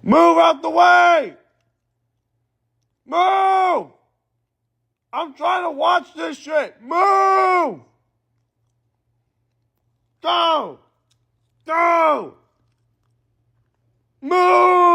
Move out the way! Move! I'm trying to watch this shit. Move! Go! Go! Move!